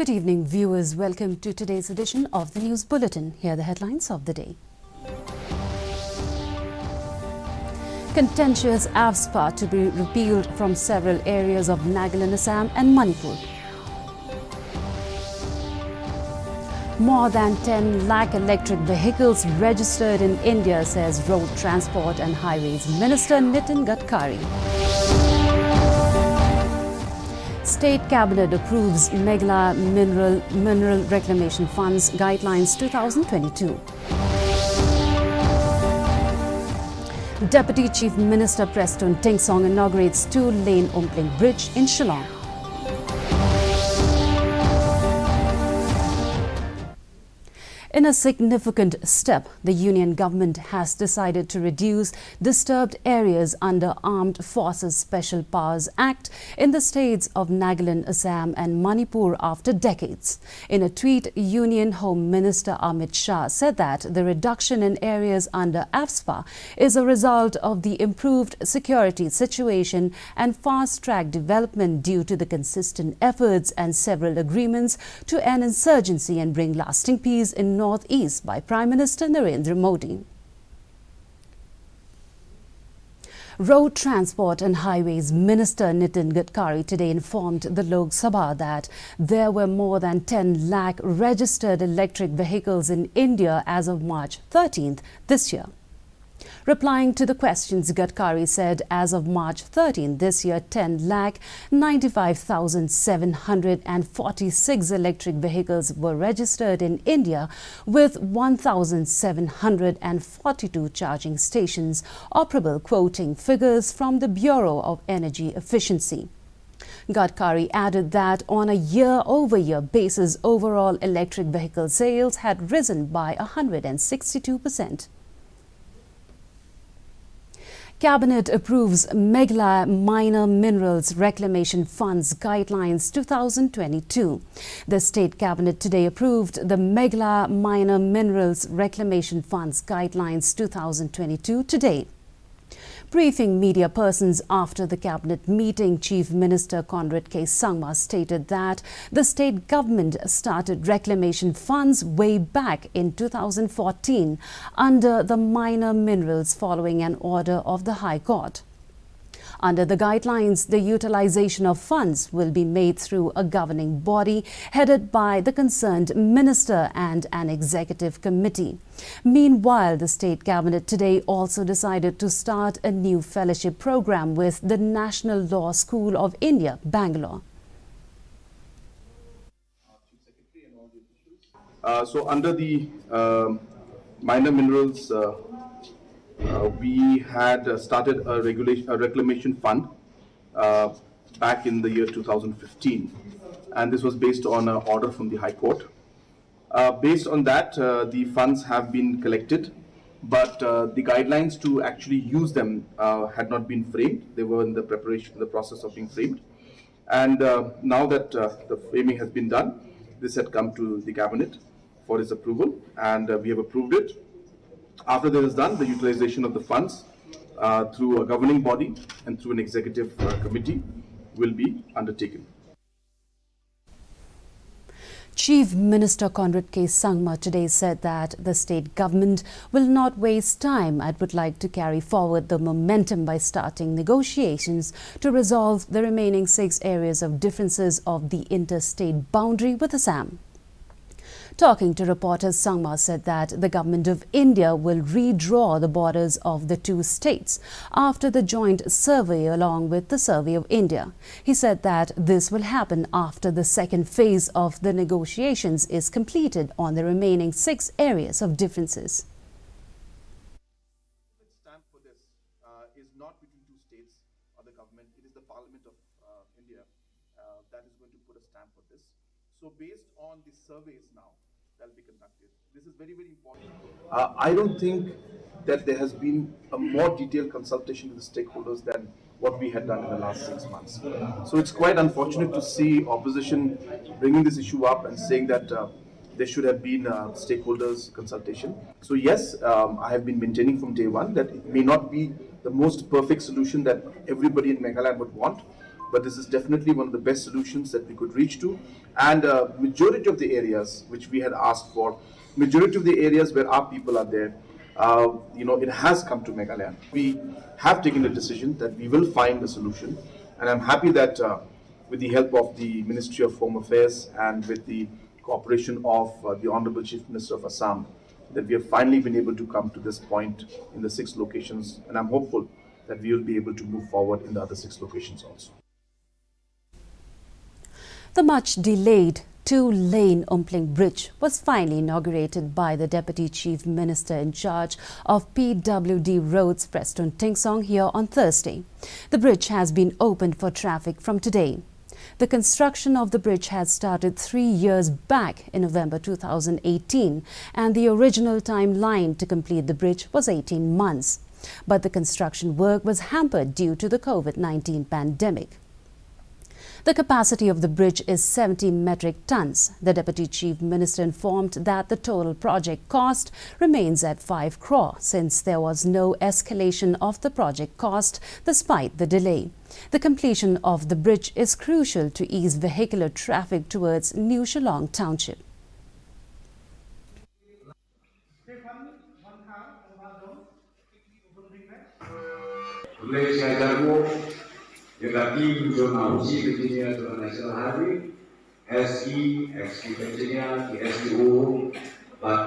Good evening, viewers. Welcome to today's edition of the News Bulletin. Here are the headlines of the day. Contentious AFSPA to be repealed from several areas of Nagaland, Assam and Manipur. More than 10 lakh electric vehicles registered in India, says Road Transport and Highways Minister Nitin Gadkari. State Cabinet approves Meghalaya Mineral Reclamation Funds Guidelines 2022. Deputy Chief Minister Preston Tingsong inaugurates two-lane Umpling Bridge in Shillong. In a significant step, the Union Government has decided to reduce disturbed areas under Armed Forces Special Powers Act in the states of Nagaland, Assam and Manipur after decades. In a tweet, Union Home Minister Amit Shah said that the reduction in areas under AFSPA is a result of the improved security situation and fast-track development due to the consistent efforts and several agreements to end insurgency and bring lasting peace in Northeast by Prime Minister Narendra Modi. Road Transport and Highways Minister Nitin Gadkari today informed the Lok Sabha that there were more than 10 lakh registered electric vehicles in India as of March 13th this year. Replying to the questions, Gadkari said as of March 13 this year, 10,95,746 electric vehicles were registered in India with 1,742 charging stations operable, quoting figures from the Bureau of Energy Efficiency. Gadkari added that on a year-over-year basis, overall electric vehicle sales had risen by 162%. Cabinet approves Meghalaya Minor Minerals Reclamation Funds Guidelines 2022. The State Cabinet today approved the Meghalaya Minor Minerals Reclamation Funds Guidelines 2022 today. Briefing media persons after the cabinet meeting, Chief Minister Conrad Sangma stated that the state government started reclamation funds way back in 2014 under the minor minerals following an order of the High Court. Under the guidelines, the utilization of funds will be made through a governing body headed by the concerned minister and an executive committee. Meanwhile, the State Cabinet today also decided to start a new fellowship program with the National Law School of India, Bangalore. So under the minor minerals we had started a reclamation fund back in the year 2015, and this was based on an order from the High Court. Based on that, the funds have been collected, but the guidelines to actually use them had not been framed. They were in the process of being framed. And now that the framing has been done, this had come to the Cabinet for its approval, and we have approved it. After this is done, the utilization of the funds through a governing body and through an executive committee will be undertaken. Chief Minister Conrad Sangma today said that the state government will not waste time and would like to carry forward the momentum by starting negotiations to resolve the remaining 6 areas of differences of the interstate boundary with Assam. Talking to reporters, Sangma said that the Government of India will redraw the borders of the 2 states after the joint survey along with the Survey of India. He said that this will happen after the second phase of the negotiations is completed on the remaining 6 areas of differences. The stamp for this is not between 2 states or the government. It is the Parliament of India that is going to put a stamp for this. So based on the surveys now that will be conducted, this is very, very important. I don't think that there has been a more detailed consultation with the stakeholders than what we had done in the last 6 months. So it's quite unfortunate to see opposition bringing this issue up and saying that there should have been stakeholders consultation. So yes, I have been maintaining from day one that it may not be the most perfect solution that everybody in Meghalaya would want, but this is definitely one of the best solutions that we could reach to. And majority of the areas which we had asked for, majority of the areas where our people are there, it has come to Meghalaya. We have taken a decision that we will find a solution, and I'm happy that with the help of the Ministry of Home Affairs and with the cooperation of the Honorable Chief Minister of Assam, that we have finally been able to come to this point in the 6 locations, and I'm hopeful that we will be able to move forward in the other 6 locations also. The much-delayed 2-lane Umpling Bridge was finally inaugurated by the Deputy Chief Minister in charge of PWD Roads, Preston Tingsong, here on Thursday. The bridge has been opened for traffic from today. The construction of the bridge had started 3 years back in November 2018, and the original timeline to complete the bridge was 18 months. But the construction work was hampered due to the COVID-19 pandemic. The capacity of the bridge is 70 metric tons. The Deputy Chief Minister informed that the total project cost remains at 5 crore since there was no escalation of the project cost despite the delay. The completion of the bridge is crucial to ease vehicular traffic towards New Shillong Township. Kita tim zona uji begini nasional hari, SI, XQ kecilnya, SIO,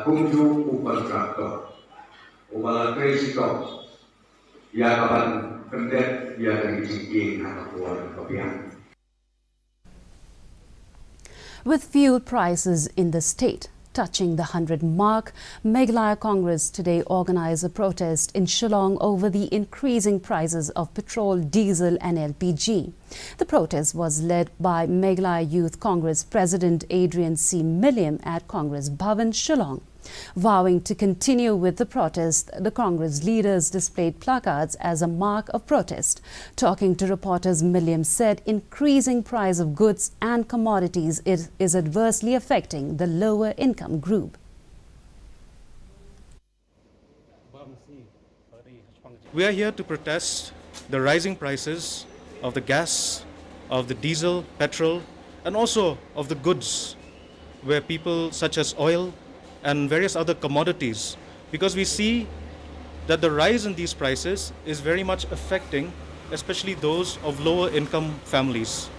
kunjung kontraktor, ubah kreator, ya kapan pendet ya dari cikin atau keluar kebiang. With fuel prices in the state touching the 100 mark, Meghalaya Congress today organized a protest in Shillong over the increasing prices of petrol, diesel and LPG. The protest was led by Meghalaya Youth Congress President Adrian C. Milliam at Congress Bhavan, Shillong. Vowing to continue with the protest, the Congress leaders displayed placards as a mark of protest. Talking to reporters, Milliam said increasing price of goods and commodities is adversely affecting the lower income group. We are here to protest the rising prices of the gas, of the diesel, petrol, and also of the goods, where people such as oil and various other commodities, because we see that the rise in these prices is very much affecting especially those of lower income families.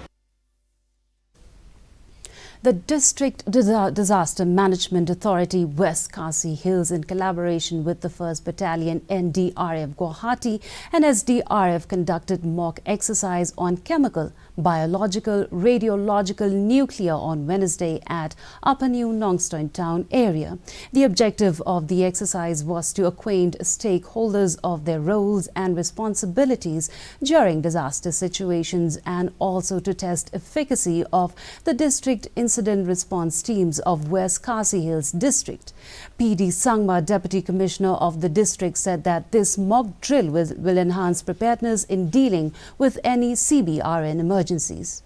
The District Disaster Management Authority West Khasi Hills, in collaboration with the 1st Battalion NDRF Guwahati and SDRF, conducted mock exercise on chemical, biological, radiological, nuclear on Wednesday at Upper New Nongstoin Town area. The objective of the exercise was to acquaint stakeholders of their roles and responsibilities during disaster situations and also to test efficacy of the district incident response teams of West Khasi Hills District. PD Sangma, Deputy Commissioner of the district, said that this mock drill will enhance preparedness in dealing with any CBRN emergencies.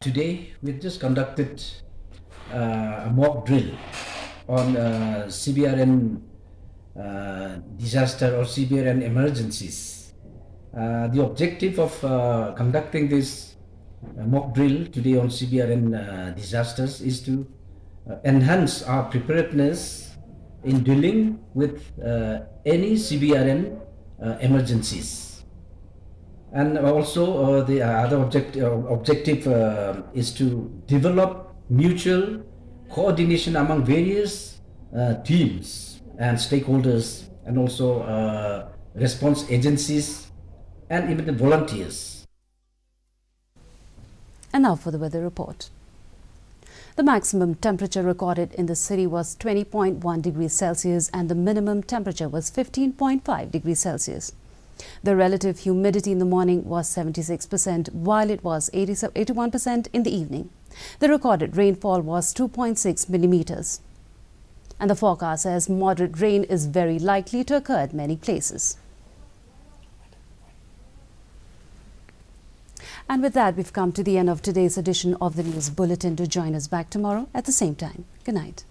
Today, we just conducted a mock drill on CBRN disaster or CBRN emergencies. The objective of conducting this mock drill today on CBRN disasters is to enhance our preparedness in dealing with any CBRN emergencies. And also the other objective is to develop mutual coordination among various teams and stakeholders, and also response agencies and even the volunteers. And now for the weather report. The maximum temperature recorded in the city was 20.1 degrees Celsius and the minimum temperature was 15.5 degrees Celsius. The relative humidity in the morning was 76%, while it was 81% in the evening. The recorded rainfall was 2.6 millimeters. And the forecast says moderate rain is very likely to occur at many places. And with that, we've come to the end of today's edition of the News Bulletin. Do join us back tomorrow at the same time. Good night.